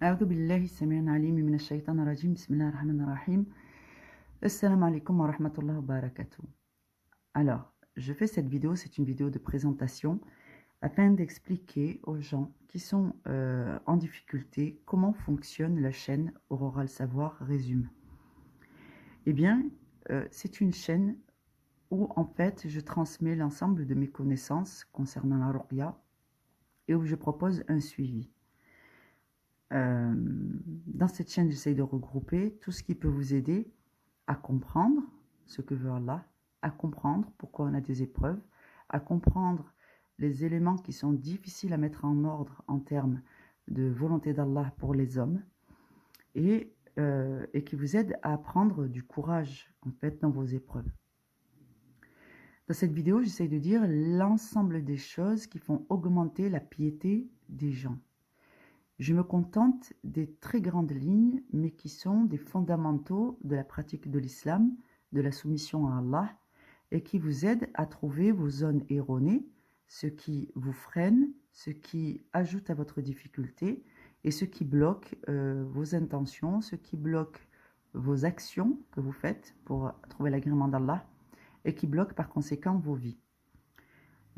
أعوذ بالله السميع العليم من الشيطان الرجيم بسم الله الرحمن الرحيم Assalamu alaikum wa rahmatullahi wa barakatuh. Alors, je fais cette vidéo, c'est une vidéo de présentation afin d'expliquer aux gens qui sont en difficulté comment fonctionne la chaîne Aurora le Savoir Résume. Eh bien, c'est une chaîne où en fait je transmets l'ensemble de mes connaissances concernant la ruqya et où je propose un suivi. Dans cette chaîne, j'essaye de regrouper tout ce qui peut vous aider à comprendre ce que veut Allah, à comprendre pourquoi on a des épreuves, à comprendre les éléments qui sont difficiles à mettre en ordre en termes de volonté d'Allah pour les hommes et qui vous aident à prendre du courage en fait dans vos épreuves. Dans cette vidéo, j'essaye de dire l'ensemble des choses qui font augmenter la piété des gens. Je me contente des très grandes lignes, mais qui sont des fondamentaux de la pratique de l'islam, de la soumission à Allah, et qui vous aident à trouver vos zones erronées, ce qui vous freine, ce qui ajoute à votre difficulté, et ce qui bloque vos intentions, ce qui bloque vos actions que vous faites pour trouver l'agrément d'Allah, et qui bloque par conséquent vos vies.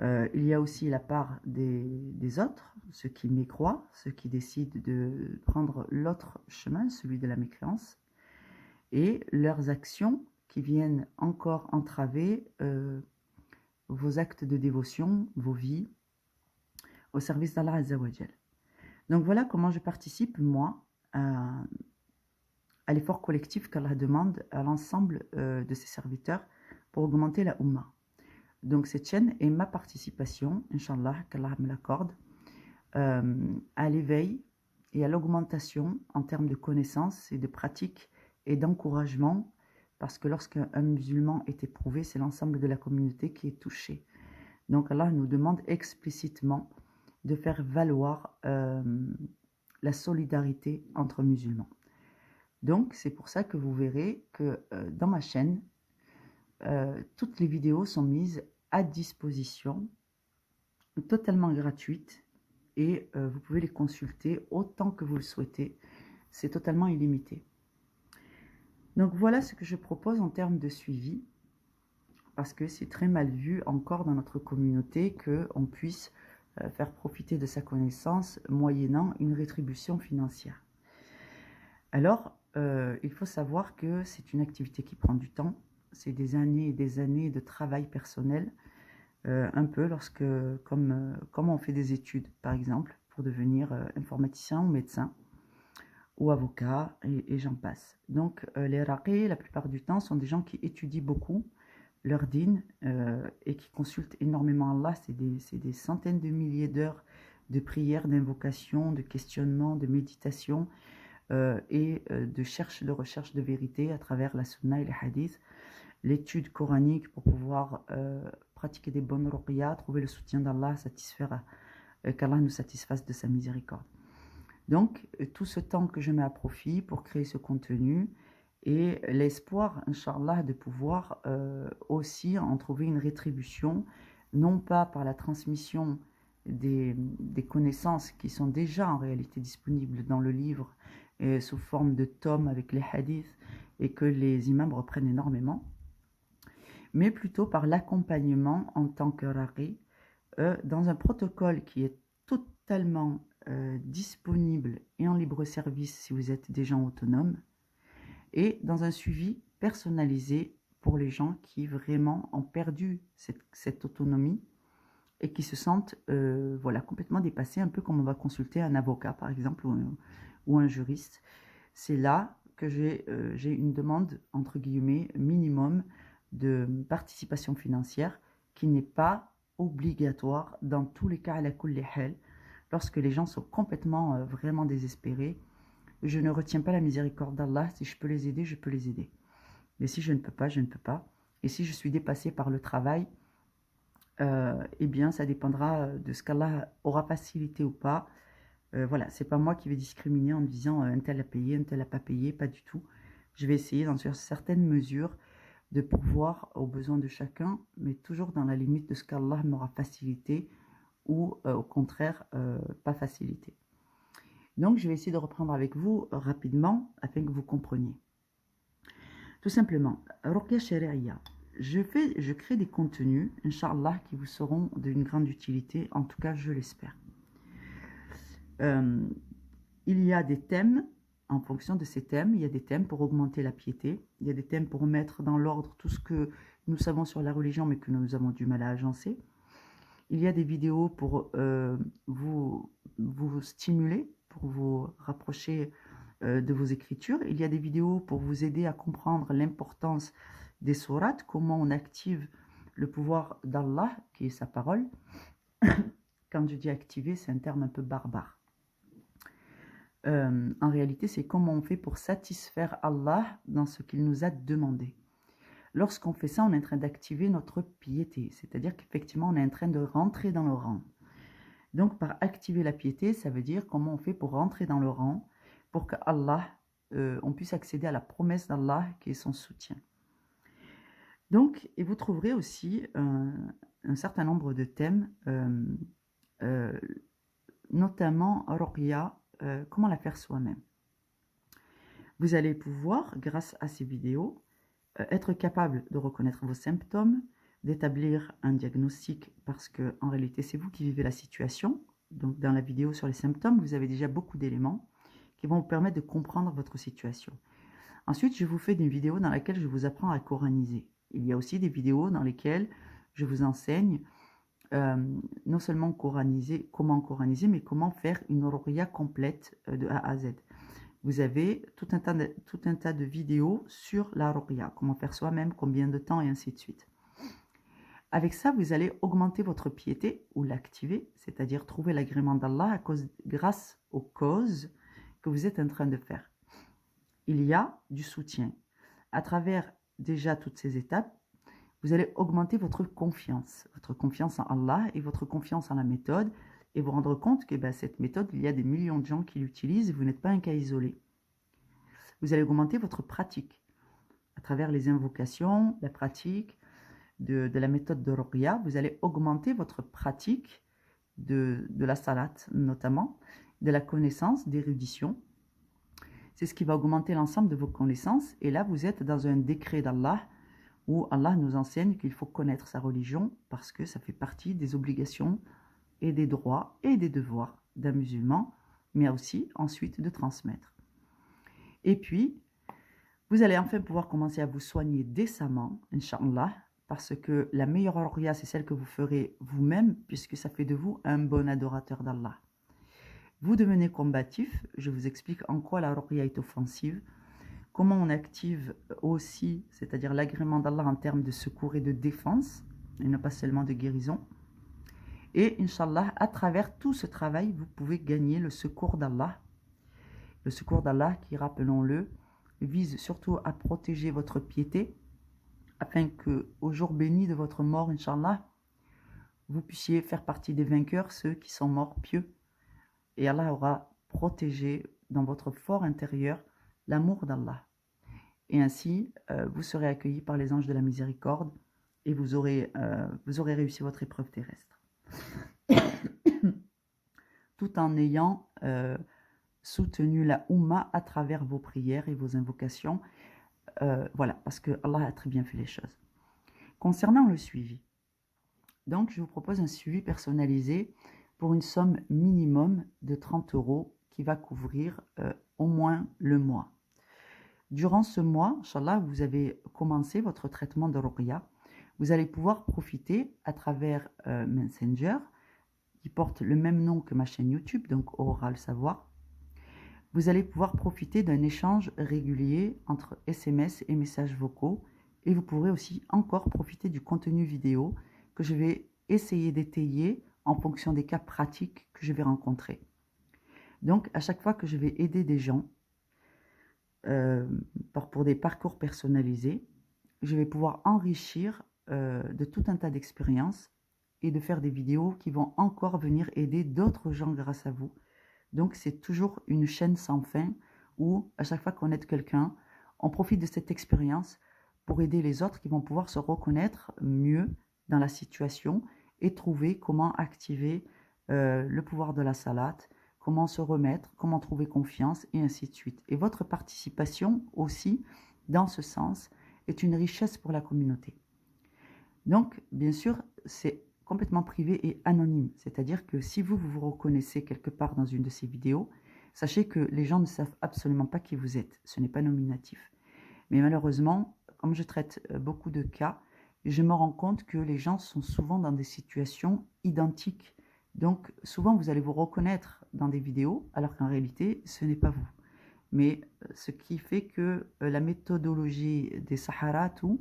Il y a aussi la part des autres, ceux qui mécroient, ceux qui décident de prendre l'autre chemin, celui de la mécréance, et leurs actions qui viennent encore entraver vos actes de dévotion, vos vies, au service d'Allah Azza wa Jal. Donc voilà comment je participe, moi, à l'effort collectif qu'Allah demande à l'ensemble de ses serviteurs pour augmenter la Ummah. Donc cette chaîne est ma participation, Inch'Allah, qu'Allah me l'accorde, à l'éveil et à l'augmentation en termes de connaissances et de pratiques et d'encouragement, parce que lorsqu'un musulman est éprouvé, c'est l'ensemble de la communauté qui est touchée. Donc Allah nous demande explicitement de faire valoir la solidarité entre musulmans. Donc c'est pour ça que vous verrez que dans ma chaîne, toutes les vidéos sont mises à disposition, totalement gratuites, et vous pouvez les consulter autant que vous le souhaitez. C'est totalement illimité. Donc voilà ce que je propose en termes de suivi, parce que c'est très mal vu encore dans notre communauté qu'on puisse faire profiter de sa connaissance moyennant une rétribution financière. Alors, il faut savoir que c'est une activité qui prend du temps. C'est des années et des années de travail personnel, un peu lorsque, comme on fait des études, par exemple, pour devenir informaticien ou médecin, ou avocat, et j'en passe. Donc, les raqis, la plupart du temps, sont des gens qui étudient beaucoup leur din et qui consultent énormément Allah. C'est des centaines de milliers d'heures de prières, d'invocations, de questionnements, de méditation et de recherche de vérité à travers la sunna et les hadiths, l'étude coranique pour pouvoir pratiquer des bonnes ruqya, trouver le soutien d'Allah, qu'Allah nous satisfasse de sa miséricorde. Donc, tout ce temps que je mets à profit pour créer ce contenu et l'espoir, Inch'Allah, de pouvoir aussi en trouver une rétribution, non pas par la transmission des connaissances qui sont déjà en réalité disponibles dans le livre sous forme de tomes avec les hadiths et que les imams reprennent énormément, mais plutôt par l'accompagnement en tant que raqi dans un protocole qui est totalement disponible et en libre service si vous êtes des gens autonomes, et dans un suivi personnalisé pour les gens qui vraiment ont perdu cette autonomie et qui se sentent voilà, complètement dépassés, un peu comme on va consulter un avocat par exemple ou un juriste. C'est là que j'ai une demande entre guillemets minimum de participation financière qui n'est pas obligatoire dans tous les cas à la kulli hal. Lorsque les gens sont complètement vraiment désespérés, je ne retiens pas la miséricorde d'Allah. Si je peux les aider, je peux les aider. Mais si je ne peux pas, je ne peux pas. Et si je suis dépassée par le travail, eh bien, ça dépendra de ce qu'Allah aura facilité ou pas. Voilà, c'est pas moi qui vais discriminer en disant un tel a payé, un tel a pas payé, pas du tout. Je vais essayer dans certaines mesures de pourvoir aux besoins de chacun, mais toujours dans la limite de ce qu'Allah m'aura facilité ou au contraire pas facilité. Donc, je vais essayer de reprendre avec vous rapidement afin que vous compreniez. Tout simplement, Ruqya Shari'iyya. Je crée des contenus, Inch'Allah, qui vous seront d'une grande utilité, en tout cas, je l'espère. Il y a des thèmes, en fonction de ces thèmes, il y a des thèmes pour augmenter la piété, il y a des thèmes pour mettre dans l'ordre tout ce que nous savons sur la religion, mais que nous avons du mal à agencer. Il y a des vidéos pour vous stimuler, pour vous rapprocher de vos écritures. Il y a des vidéos pour vous aider à comprendre l'importance des sourates, comment on active le pouvoir d'Allah, qui est sa parole. Quand je dis activer, c'est un terme un peu barbare. En réalité, c'est comment on fait pour satisfaire Allah dans ce qu'il nous a demandé. Lorsqu'on fait ça, on est en train d'activer notre piété, c'est-à-dire qu'effectivement, on est en train de rentrer dans le rang. Donc, par activer la piété, ça veut dire comment on fait pour rentrer dans le rang, pour qu'Allah, on puisse accéder à la promesse d'Allah qui est son soutien. Donc, et vous trouverez aussi un certain nombre de thèmes, notamment Ruqya, comment la faire soi-même. Vous allez pouvoir, grâce à ces vidéos, être capable de reconnaître vos symptômes, d'établir un diagnostic, parce que en réalité, c'est vous qui vivez la situation. Donc, dans la vidéo sur les symptômes, vous avez déjà beaucoup d'éléments qui vont vous permettre de comprendre votre situation. Ensuite, je vous fais une vidéo dans laquelle je vous apprends à coraniser. Il y a aussi des vidéos dans lesquelles je vous enseigne non seulement comment coraniser, mais comment faire une ruqya complète de A à Z. Vous avez tout un tas de vidéos sur la ruqya, comment faire soi-même, combien de temps et ainsi de suite. Avec ça, vous allez augmenter votre piété ou l'activer, c'est-à-dire trouver l'agrément d'Allah grâce aux causes que vous êtes en train de faire. Il y a du soutien. À travers déjà toutes ces étapes, vous allez augmenter votre confiance en Allah et votre confiance en la méthode, et vous rendre compte que cette méthode, il y a des millions de gens qui l'utilisent et vous n'êtes pas un cas isolé. Vous allez augmenter votre pratique à travers les invocations, la pratique de la méthode de Ruqya. Vous allez augmenter votre pratique de la salat notamment, de la connaissance, d'érudition. C'est ce qui va augmenter l'ensemble de vos connaissances. Et là, vous êtes dans un décret d'Allah où Allah nous enseigne qu'il faut connaître sa religion parce que ça fait partie des obligations et des droits et des devoirs d'un musulman, mais aussi ensuite de transmettre. Et puis, vous allez enfin pouvoir commencer à vous soigner décemment, Inch'Allah, parce que la meilleure ruqya, c'est celle que vous ferez vous-même, puisque ça fait de vous un bon adorateur d'Allah. Vous devenez combatif, je vous explique en quoi la ruqya est offensive, comment on active aussi, c'est-à-dire l'agrément d'Allah en termes de secours et de défense, et non pas seulement de guérison. Et Inch'Allah, à travers tout ce travail, vous pouvez gagner le secours d'Allah. Le secours d'Allah qui, rappelons-le, vise surtout à protéger votre piété, afin que, au jour béni de votre mort, Inch'Allah, vous puissiez faire partie des vainqueurs, ceux qui sont morts pieux. Et Allah aura protégé dans votre fort intérieur l'amour d'Allah. Et ainsi, vous serez accueillis par les anges de la miséricorde et vous aurez réussi votre épreuve terrestre. Tout en ayant soutenu la Oumma à travers vos prières et vos invocations. Voilà, parce que Allah a très bien fait les choses. Concernant le suivi, donc je vous propose un suivi personnalisé pour une somme minimum de 30 € qui va couvrir au moins le mois. Durant ce mois, Inch'Allah, vous avez commencé votre traitement de Ruqya. Vous allez pouvoir profiter à travers Messenger, qui porte le même nom que ma chaîne YouTube, donc Aura le Savoir. Vous allez pouvoir profiter d'un échange régulier entre SMS et messages vocaux, et vous pourrez aussi encore profiter du contenu vidéo que je vais essayer d'étayer en fonction des cas pratiques que je vais rencontrer. Donc, à chaque fois que je vais aider des gens pour des parcours personnalisés, je vais pouvoir enrichir de tout un tas d'expériences et de faire des vidéos qui vont encore venir aider d'autres gens grâce à vous. Donc, c'est toujours une chaîne sans fin où, à chaque fois qu'on aide quelqu'un, on profite de cette expérience pour aider les autres qui vont pouvoir se reconnaître mieux dans la situation et trouver comment activer le pouvoir de la salat, comment se remettre, comment trouver confiance, et ainsi de suite. Et votre participation aussi, dans ce sens, est une richesse pour la communauté. Donc, bien sûr, c'est complètement privé et anonyme. C'est-à-dire que si vous vous reconnaissez quelque part dans une de ces vidéos, sachez que les gens ne savent absolument pas qui vous êtes. Ce n'est pas nominatif. Mais malheureusement, comme je traite beaucoup de cas, je me rends compte que les gens sont souvent dans des situations identiques. Donc, souvent, vous allez vous reconnaître dans des vidéos, alors qu'en réalité, ce n'est pas vous. Mais ce qui fait que la méthodologie des Sahara, tout,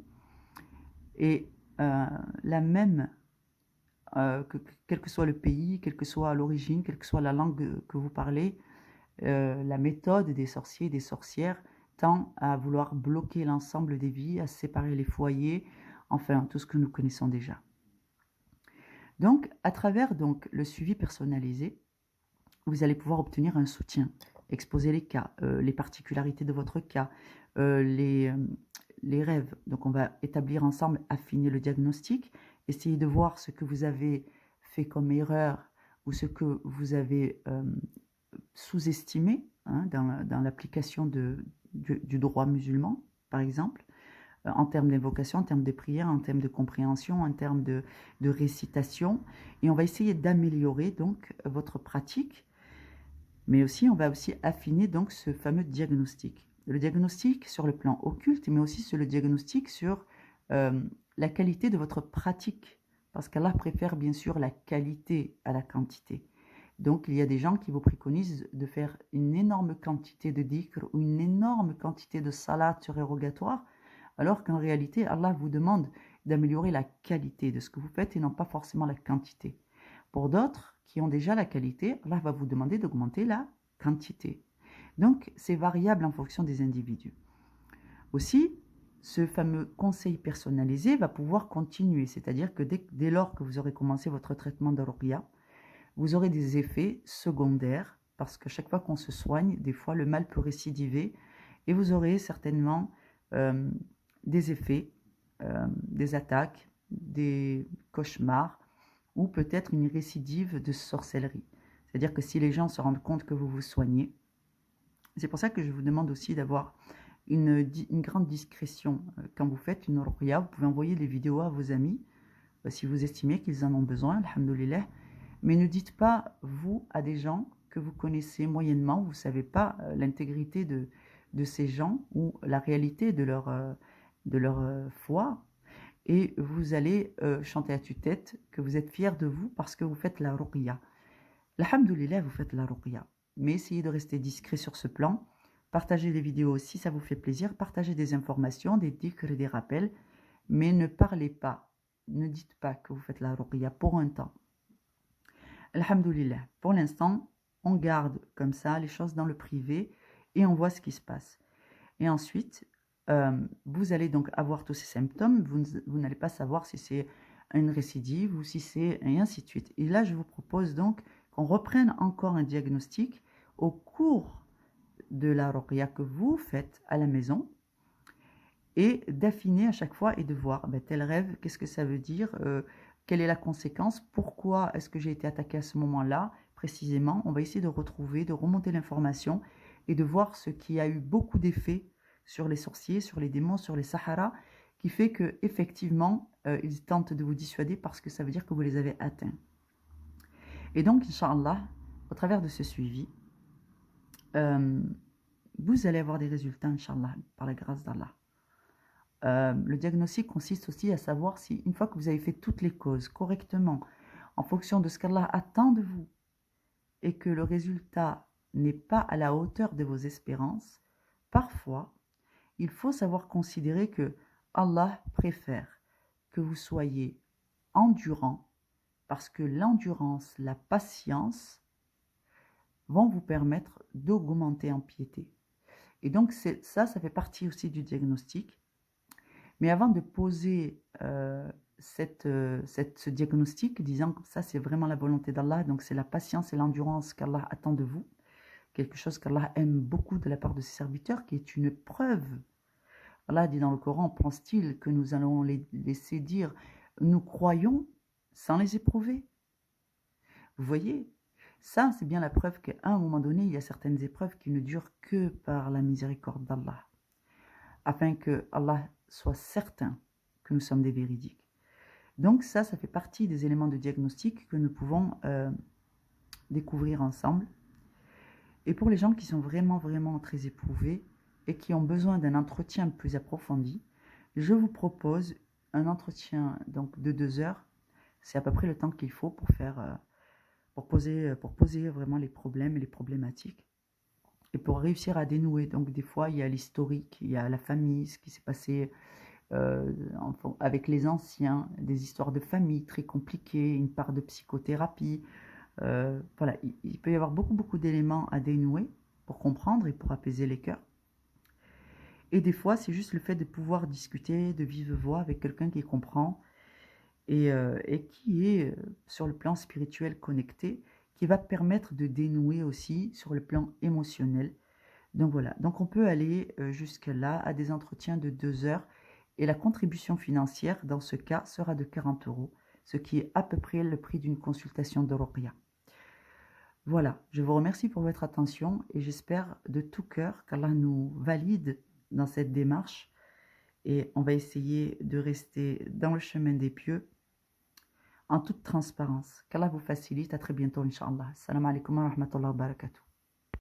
est la même, quel que soit le pays, quelle que soit l'origine, quelle que soit la langue que vous parlez, la méthode des sorciers et des sorcières tend à vouloir bloquer l'ensemble des vies, à séparer les foyers, enfin tout ce que nous connaissons déjà. Donc, à travers donc, le suivi personnalisé, vous allez pouvoir obtenir un soutien, exposer les cas, les particularités de votre cas, les rêves. Donc, on va établir ensemble, affiner le diagnostic, essayer de voir ce que vous avez fait comme erreur ou ce que vous avez sous-estimé hein, dans l'application du droit musulman, par exemple, en termes d'invocation, en termes de prière, en termes de compréhension, en termes de récitation. Et on va essayer d'améliorer donc votre pratique, mais aussi on va aussi affiner donc ce fameux diagnostic. Le diagnostic sur le plan occulte, mais aussi sur le diagnostic sur la qualité de votre pratique, parce qu'Allah préfère bien sûr la qualité à la quantité. Donc, il y a des gens qui vous préconisent de faire une énorme quantité de dhikr ou une énorme quantité de salat surérogatoire, alors qu'en réalité, Allah vous demande d'améliorer la qualité de ce que vous faites et non pas forcément la quantité. Pour d'autres qui ont déjà la qualité, Allah va vous demander d'augmenter la quantité. Donc, c'est variable en fonction des individus. Aussi, ce fameux conseil personnalisé va pouvoir continuer, c'est-à-dire que dès lors que vous aurez commencé votre traitement de ruqya, vous aurez des effets secondaires, parce que chaque fois qu'on se soigne, des fois le mal peut récidiver, et vous aurez certainement des effets, des attaques, des cauchemars, ou peut-être une récidive de sorcellerie. C'est-à-dire que si les gens se rendent compte que vous vous soignez, c'est pour ça que je vous demande aussi d'avoir une grande discrétion. Quand vous faites une ruqya, vous pouvez envoyer des vidéos à vos amis, si vous estimez qu'ils en ont besoin, alhamdoulilah. Mais ne dites pas, vous, à des gens que vous connaissez moyennement, vous ne savez pas l'intégrité de ces gens ou la réalité de leur foi. Et vous allez chanter à tue-tête que vous êtes fiers de vous parce que vous faites la ruqya. Alhamdoulilah, vous faites la ruqya. Mais essayez de rester discret sur ce plan. Partagez des vidéos si ça vous fait plaisir. Partagez des informations, des dhikr et des rappels. Mais ne parlez pas. Ne dites pas que vous faites la ruqya pour un temps. Alhamdoulilah, pour l'instant, on garde comme ça les choses dans le privé et on voit ce qui se passe. Et ensuite, vous allez donc avoir tous ces symptômes, vous n'allez pas savoir si c'est une récidive ou si c'est... et ainsi de suite. Et là, je vous propose donc qu'on reprenne encore un diagnostic au cours de la ruqya que vous faites à la maison et d'affiner à chaque fois et de voir tel rêve, qu'est-ce que ça veut dire, quelle est la conséquence, pourquoi est-ce que j'ai été attaqué à ce moment-là, précisément. On va essayer de retrouver, de remonter l'information et de voir ce qui a eu beaucoup d'effets sur les sorciers, sur les démons, sur les saharas, qui fait qu'effectivement, ils tentent de vous dissuader parce que ça veut dire que vous les avez atteints. Et donc, Inch'Allah, au travers de ce suivi, vous allez avoir des résultats, Inch'Allah, par la grâce d'Allah. Le diagnostic consiste aussi à savoir si, une fois que vous avez fait toutes les causes correctement, en fonction de ce qu'Allah attend de vous, et que le résultat n'est pas à la hauteur de vos espérances, parfois, il faut savoir considérer que Allah préfère que vous soyez endurant, parce que l'endurance, la patience vont vous permettre d'augmenter en piété. Et donc ça fait partie aussi du diagnostic. Mais avant de poser ce diagnostic, disant que ça c'est vraiment la volonté d'Allah, donc c'est la patience et l'endurance qu'Allah attend de vous, quelque chose qu'Allah aime beaucoup de la part de ses serviteurs, qui est une preuve. Allah dit dans le Coran, pense-t-il que nous allons les laisser dire « nous croyons » sans les éprouver? Vous voyez, Ça, c'est bien la preuve qu'à un moment donné, il y a certaines épreuves qui ne durent que par la miséricorde d'Allah, afin que Allah soit certain que nous sommes des véridiques. Donc ça fait partie des éléments de diagnostic que nous pouvons découvrir ensemble. Et pour les gens qui sont vraiment, vraiment très éprouvés et qui ont besoin d'un entretien plus approfondi, je vous propose un entretien donc, de 2 heures. C'est à peu près le temps qu'il faut pour faire, pour poser vraiment les problèmes et les problématiques. Et pour réussir à dénouer. Donc des fois, il y a l'historique, il y a la famille, ce qui s'est passé avec les anciens, des histoires de famille très compliquées, une part de psychothérapie. Voilà, il peut y avoir beaucoup d'éléments à dénouer pour comprendre et pour apaiser les cœurs. Et des fois, c'est juste le fait de pouvoir discuter de vive voix avec quelqu'un qui comprend et qui est sur le plan spirituel connecté, qui va permettre de dénouer aussi sur le plan émotionnel. Donc voilà, donc on peut aller jusque là à des entretiens de 2 heures et la contribution financière dans ce cas sera de 40 €, ce qui est à peu près le prix d'une consultation de Ruqya. Voilà, je vous remercie pour votre attention et j'espère de tout cœur qu'Allah nous valide dans cette démarche et on va essayer de rester dans le chemin des pieux en toute transparence. Qu'Allah vous facilite. À très bientôt, Inch'Allah. Salam alaikum wa rahmatullahi wa barakatuh.